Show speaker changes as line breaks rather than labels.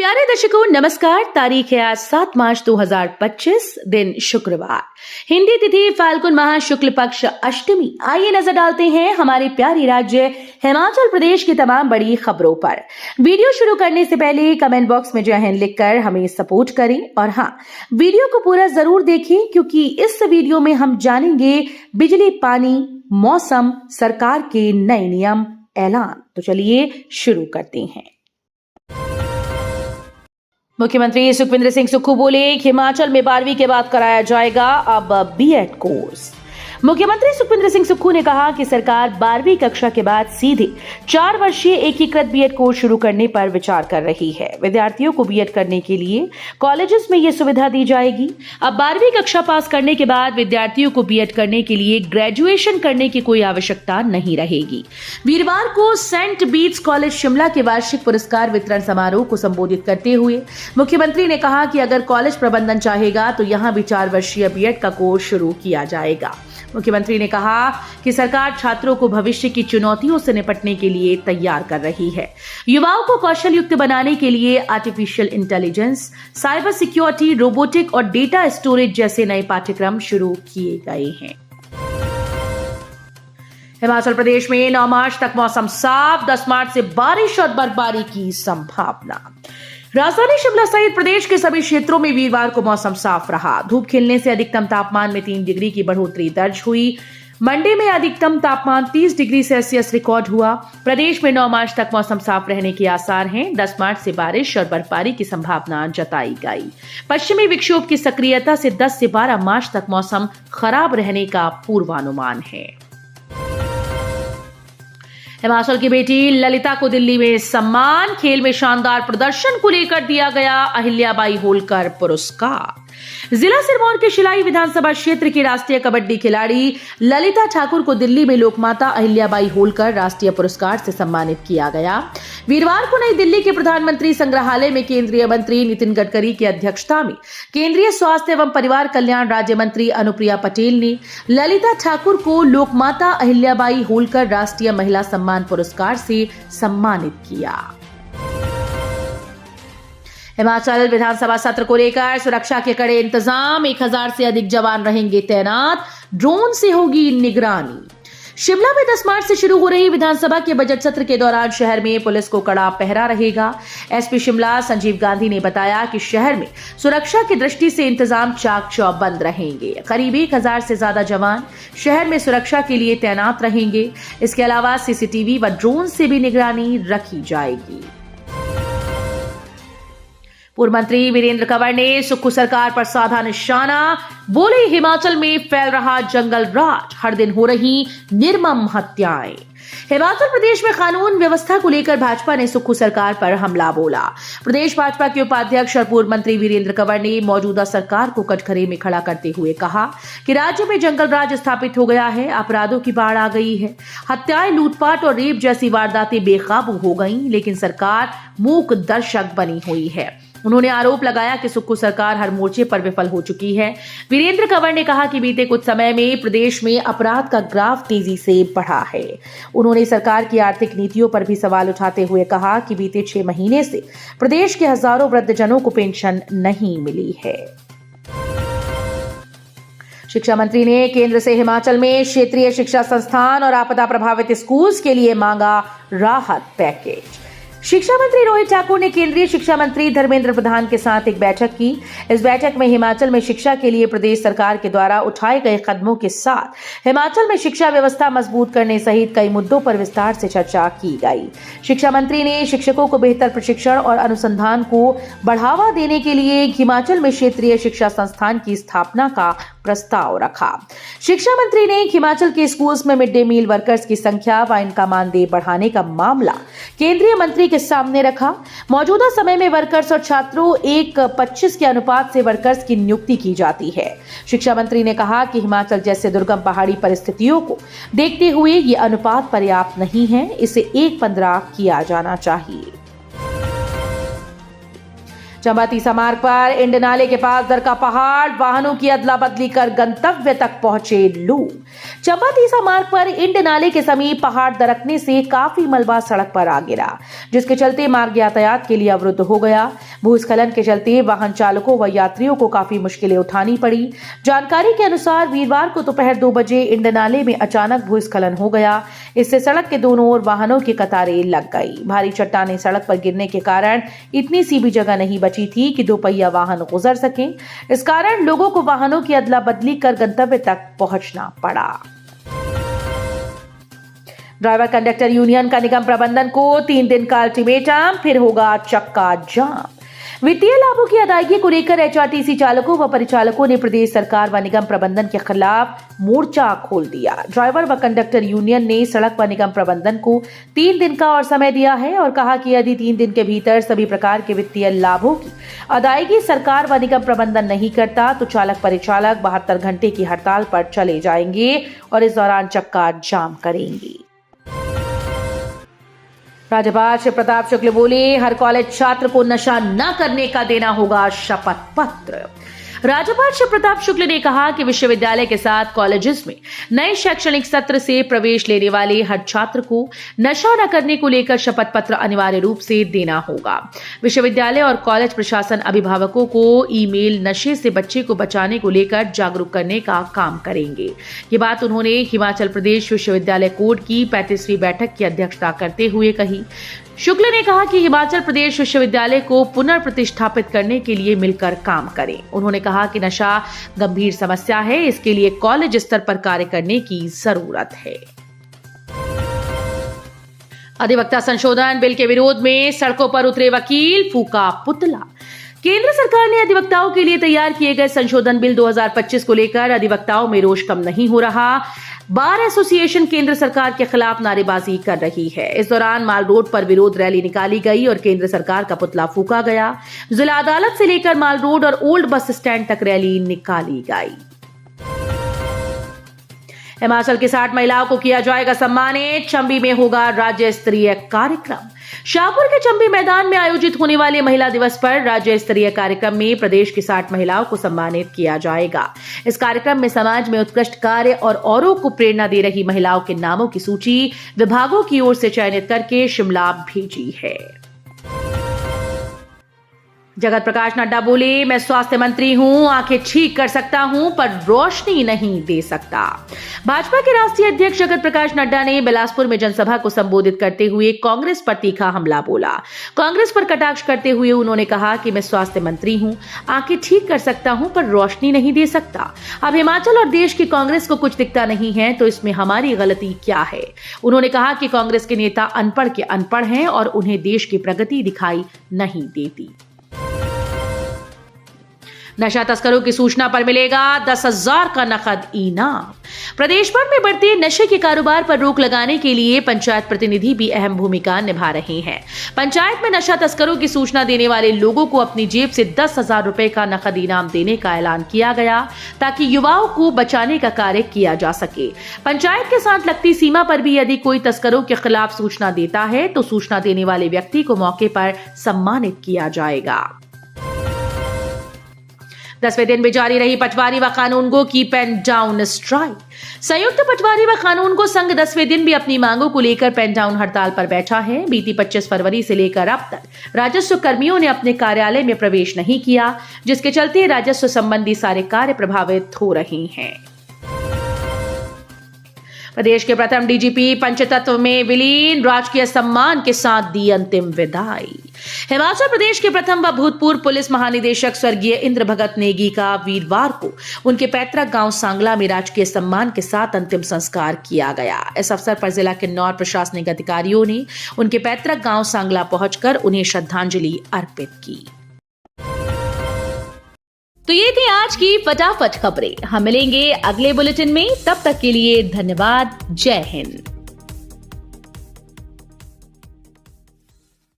प्यारे दर्शकों नमस्कार। तारीख है आज 7 मार्च 2025, दिन शुक्रवार, हिंदी तिथि फाल्गुन माह शुक्ल पक्ष अष्टमी। आइए नजर डालते हैं हमारे प्यारे राज्य हिमाचल प्रदेश की तमाम बड़ी खबरों पर। वीडियो शुरू करने से पहले कमेंट बॉक्स में जय हिंद लिखकर हमें सपोर्ट करें और हाँ, वीडियो को पूरा जरूर देखें क्योंकि इस वीडियो में हम जानेंगे बिजली, पानी, मौसम, सरकार के नए नियम, ऐलान। तो चलिए शुरू करते हैं। मुख्यमंत्री सुखविंदर सिंह सुक्खू बोले, हिमाचल में 12वीं के बाद कराया जाएगा अब बीएड कोर्स। मुख्यमंत्री सुखविंदर सिंह सुक्खू ने कहा कि सरकार 12वीं कक्षा के बाद सीधे 4 वर्षीय एकीकृत बीएड कोर्स शुरू करने पर विचार कर रही है। विद्यार्थियों को बीएड करने के लिए कॉलेजेस में ये सुविधा दी जाएगी। अब 12वीं कक्षा पास करने के बाद विद्यार्थियों को बीएड करने के लिए ग्रेजुएशन करने की कोई आवश्यकता नहीं रहेगी। वीरवार को सेंट बीट्स कॉलेज शिमला के वार्षिक पुरस्कार वितरण समारोह को संबोधित करते हुए मुख्यमंत्री ने कहा कि अगर कॉलेज प्रबंधन चाहेगा तो यहाँ भी 4 वर्षीय बीएड का कोर्स शुरू किया जाएगा। मुख्यमंत्री ने कहा कि सरकार छात्रों को भविष्य की चुनौतियों से निपटने के लिए तैयार कर रही है। युवाओं को कौशल युक्त बनाने के लिए artificial intelligence, cyber security, robotic और डेटा स्टोरेज जैसे नए पाठ्यक्रम शुरू किए गए हैं। हिमाचल प्रदेश में 9 मार्च तक मौसम साफ, 10 मार्च से बारिश और बर्फबारी की संभावना। राजधानी शिमला सहित प्रदेश के सभी क्षेत्रों में वीरवार को मौसम साफ रहा। धूप खिलने से अधिकतम तापमान में 3 डिग्री की बढ़ोतरी दर्ज हुई। मंडी में अधिकतम तापमान 30 डिग्री सेल्सियस रिकॉर्ड हुआ। प्रदेश में 9 मार्च तक मौसम साफ रहने के आसार हैं। 10 मार्च से बारिश और बर्फबारी की संभावना जताई गई। पश्चिमी विक्षोभ की सक्रियता से 10 से 12 मार्च तक मौसम खराब रहने का पूर्वानुमान है। हिमाचल की बेटी ललिता को दिल्ली में सम्मान। खेल में शानदार प्रदर्शन को लेकर दिया गया अहिल्याबाई होलकर पुरस्कार। जिला सिरमौर के शिलाई विधानसभा क्षेत्र की राष्ट्रीय कबड्डी खिलाड़ी ललिता ठाकुर को दिल्ली में लोकमाता अहिल्याबाई होलकर राष्ट्रीय पुरस्कार से सम्मानित किया गया। वीरवार को नई दिल्ली के प्रधानमंत्री संग्रहालय में केंद्रीय मंत्री नितिन गडकरी की अध्यक्षता में केंद्रीय स्वास्थ्य एवं परिवार कल्याण राज्य मंत्री अनुप्रिया पटेल ने ललिता ठाकुर को लोकमाता अहिल्याबाई होलकर राष्ट्रीय महिला सम्मान पुरस्कार से सम्मानित किया। हिमाचल विधानसभा सत्र को लेकर सुरक्षा के कड़े इंतजाम, 1000 से अधिक जवान रहेंगे तैनात, ड्रोन से होगी निगरानी। शिमला में 10 मार्च से शुरू हो रही विधानसभा के बजट सत्र के दौरान शहर में पुलिस को कड़ा पहरा रहेगा। एसपी शिमला संजीव गांधी ने बताया कि शहर में सुरक्षा की दृष्टि से इंतजाम चाक चौबंद रहेंगे। करीब 1000 से ज्यादा जवान शहर में सुरक्षा के लिए तैनात रहेंगे। इसके अलावा सीसीटीवी व ड्रोन से भी निगरानी रखी जाएगी। पूर्व मंत्री वीरेंद्र कंवर ने सुक्खू सरकार पर साधा निशाना। बोले, हिमाचल में फैल रहा जंगल राज, हर दिन हो रही निर्मम हत्याएं। हिमाचल प्रदेश में कानून व्यवस्था को लेकर भाजपा ने सुक्खू सरकार पर हमला बोला। प्रदेश भाजपा के उपाध्यक्ष और पूर्व मंत्री वीरेंद्र कंवर ने मौजूदा सरकार को कटघरे में खड़ा करते हुए कहा कि राज्य में जंगल राज स्थापित हो गया है, अपराधों की बाढ़ आ गई है, हत्याएं, लूटपाट और रेप जैसी वारदातें बेकाबू हो गईं, लेकिन सरकार मूक दर्शक बनी हुई है। उन्होंने आरोप लगाया कि सुक्खू सरकार हर मोर्चे पर विफल हो चुकी है। वीरेंद्र कंवर ने कहा कि बीते कुछ समय में प्रदेश में अपराध का ग्राफ तेजी से बढ़ा है। उन्होंने सरकार की आर्थिक नीतियों पर भी सवाल उठाते हुए कहा कि बीते 6 महीने से प्रदेश के हजारों वृद्धजनों को पेंशन नहीं मिली है। शिक्षा मंत्री ने केंद्र से हिमाचल में क्षेत्रीय शिक्षा संस्थान और आपदा प्रभावित स्कूल्स के लिए मांगा राहत पैकेज। शिक्षा मंत्री रोहित ठाकुर ने केंद्रीय शिक्षा मंत्री धर्मेंद्र प्रधान के साथ एक बैठक की। इस बैठक में हिमाचल में शिक्षा के लिए प्रदेश सरकार के द्वारा उठाए गए कदमों के साथ हिमाचल में शिक्षा व्यवस्था मजबूत करने सहित कई मुद्दों पर विस्तार से चर्चा की गई। शिक्षा मंत्री ने शिक्षकों को बेहतर प्रशिक्षण और अनुसंधान को बढ़ावा देने के लिए हिमाचल में क्षेत्रीय शिक्षा संस्थान की स्थापना का प्रस्ताव रखा। शिक्षा मंत्री ने हिमाचल के स्कूल्स में मिड डे मील वर्कर्स की संख्या व इनका मानदेय बढ़ाने का मामला केंद्रीय मंत्री के सामने रखा। मौजूदा समय में वर्कर्स और छात्रों 1:25 के अनुपात से वर्कर्स की नियुक्ति की जाती है। शिक्षा मंत्री ने कहा कि हिमाचल जैसे दुर्गम पहाड़ी परिस्थितियों को देखते हुए ये अनुपात पर्याप्त नहीं है, इसे 1:15 किया जाना चाहिए। चंबा तीसा मार्ग पर इंड नाले के पास दर का पहाड़, वाहनों की अदला बदली कर गंतव्य तक पहुंचे लोग। चंबा तीसा मार्ग पर इंड नाले के समीप पहाड़ दरकने से काफी मलबा सड़क पर आ गिरा, जिसके चलते मार्ग यातायात के लिए अवरुद्ध हो गया। भूस्खलन के चलते वाहन चालकों व यात्रियों को काफी मुश्किलें उठानी पड़ी। जानकारी के अनुसार वीरवार को दोपहर 2 बजे इंडनाले में अचानक भूस्खलन हो गया। इससे सड़क के दोनों ओर वाहनों की कतारें लग गई। भारी चट्टानें सड़क पर गिरने के कारण इतनी सी भी जगह नहीं बची थी कि दोपहिया वाहन गुजर सकें। इस कारण लोगों को वाहनों की अदला बदली कर गंतव्य तक पहुंचना पड़ा। ड्राइवर कंडक्टर यूनियन का निगम प्रबंधन को 3 दिन का अल्टीमेटम, फिर होगा चक्का जाम। वित्तीय लाभों की अदायगी को लेकर एचआरटीसी चालकों व परिचालकों ने प्रदेश सरकार व निगम प्रबंधन के खिलाफ मोर्चा खोल दिया। ड्राइवर व कंडक्टर यूनियन ने सड़क व निगम प्रबंधन को 3 दिन का और समय दिया है और कहा कि यदि 3 दिन के भीतर सभी प्रकार के वित्तीय लाभों की अदायगी सरकार व निगम प्रबंधन नहीं करता तो चालक परिचालक 72 घंटे की हड़ताल पर चले जाएंगे और इस दौरान चक्का जाम करेंगे। राज्यपाल श्री प्रताप शुक्ल बोले, हर कॉलेज छात्र को नशा न करने का देना होगा शपथ पत्र। राज्यपाल श्री प्रताप शुक्ल ने कहा कि विश्वविद्यालय के साथ कॉलेजेस में नए शैक्षणिक सत्र से प्रवेश लेने वाले हर छात्र को नशा न करने को लेकर शपथ पत्र अनिवार्य रूप से देना होगा। विश्वविद्यालय और कॉलेज प्रशासन अभिभावकों को ईमेल नशे से बच्चे को बचाने को लेकर जागरूक करने का काम करेंगे। ये बात उन्होंने हिमाचल प्रदेश विश्वविद्यालय कोड की 35वीं बैठक की अध्यक्षता करते हुए कही। शुक्ल ने कहा कि हिमाचल प्रदेश विश्वविद्यालय को पुनर्प्रतिष्ठापित करने के लिए मिलकर काम करें। उन्होंने कहा कि नशा गंभीर समस्या है, इसके लिए कॉलेज स्तर पर कार्य करने की जरूरत है। अधिवक्ता संशोधन बिल के विरोध में सड़कों पर उतरे वकील, फूका पुतला। केंद्र सरकार ने अधिवक्ताओं के लिए तैयार किए गए संशोधन बिल 2025 को लेकर अधिवक्ताओं में रोष कम नहीं हो रहा। बार एसोसिएशन केंद्र सरकार के खिलाफ नारेबाजी कर रही है। इस दौरान माल रोड पर विरोध रैली निकाली गई और केंद्र सरकार का पुतला फूका गया। जिला अदालत से लेकर माल रोड और ओल्ड बस स्टैंड तक रैली निकाली गई। हिमाचल की 60 महिलाओं को किया जाएगा सम्मानित, चंबी में होगा राज्य स्तरीय कार्यक्रम। शाहपुर के चंबी मैदान में आयोजित होने वाले महिला दिवस पर राज्य स्तरीय कार्यक्रम में प्रदेश की 60 महिलाओं को सम्मानित किया जाएगा। इस कार्यक्रम में समाज में उत्कृष्ट कार्य और औरों को प्रेरणा दे रही महिलाओं के नामों की सूची विभागों की ओर से चयनित करके शिमला भेजी है। जगत प्रकाश नड्डा बोले, मैं स्वास्थ्य मंत्री हूं, आंखें ठीक कर सकता हूं पर रोशनी नहीं दे सकता। भाजपा के राष्ट्रीय अध्यक्ष जगत प्रकाश नड्डा ने बिलासपुर में जनसभा को संबोधित करते हुए कांग्रेस पर तीखा हमला बोला। कांग्रेस पर कटाक्ष करते हुए उन्होंने कहा कि मैं स्वास्थ्य मंत्री हूं, आंखें ठीक कर सकता हूं पर रोशनी नहीं दे सकता। अब हिमाचल और देश की कांग्रेस को कुछ दिखता नहीं है तो इसमें हमारी गलती क्या है। उन्होंने कहा कि कांग्रेस के नेता अनपढ़ के अनपढ़ हैं और उन्हें देश की प्रगति दिखाई नहीं देती। नशा तस्करों की सूचना पर मिलेगा 10,000 का नकद इनाम। प्रदेश भर में बढ़ते नशे के कारोबार पर रोक लगाने के लिए पंचायत प्रतिनिधि भी अहम भूमिका निभा रहे हैं। पंचायत में नशा तस्करों की सूचना देने वाले लोगों को अपनी जेब से 10,000 रुपए का नकद इनाम देने का ऐलान किया गया ताकि युवाओं को बचाने का कार्य किया जा सके। पंचायत के साथ लगती सीमा पर भी यदि कोई तस्करों के खिलाफ सूचना देता है तो सूचना देने वाले व्यक्ति को मौके पर सम्मानित किया जाएगा। 10वें दिन भी जारी रही पटवारी व कानूनगो की पेन डाउन स्ट्राइक। संयुक्त पटवारी व कानूनगो संघ 10वें दिन भी अपनी मांगों को लेकर पेन डाउन हड़ताल पर बैठा है। बीती 25 फरवरी से लेकर अब तक राजस्व कर्मियों ने अपने कार्यालय में प्रवेश नहीं किया, जिसके चलते राजस्व संबंधी सारे कार्य प्रभावित हो रहे हैं। प्रदेश के प्रथम डीजीपी पंचतत्व में विलीन, राजकीय सम्मान के साथ दी अंतिम विदाई। हिमाचल प्रदेश के प्रथम व भूतपूर्व पुलिस महानिदेशक स्वर्गीय इंद्र भगत नेगी का वीरवार को उनके पैतृक गांव सांगला में राजकीय सम्मान के साथ अंतिम संस्कार किया गया। इस अवसर पर जिला किन्नौर प्रशासनिक अधिकारियों ने उनके पैतृक गांव सांगला पहुंचकर उन्हें श्रद्धांजलि अर्पित की। तो ये थी आज की फटाफट खबरें। हम मिलेंगे अगले बुलेटिन में, तब तक के लिए धन्यवाद। जय हिंद।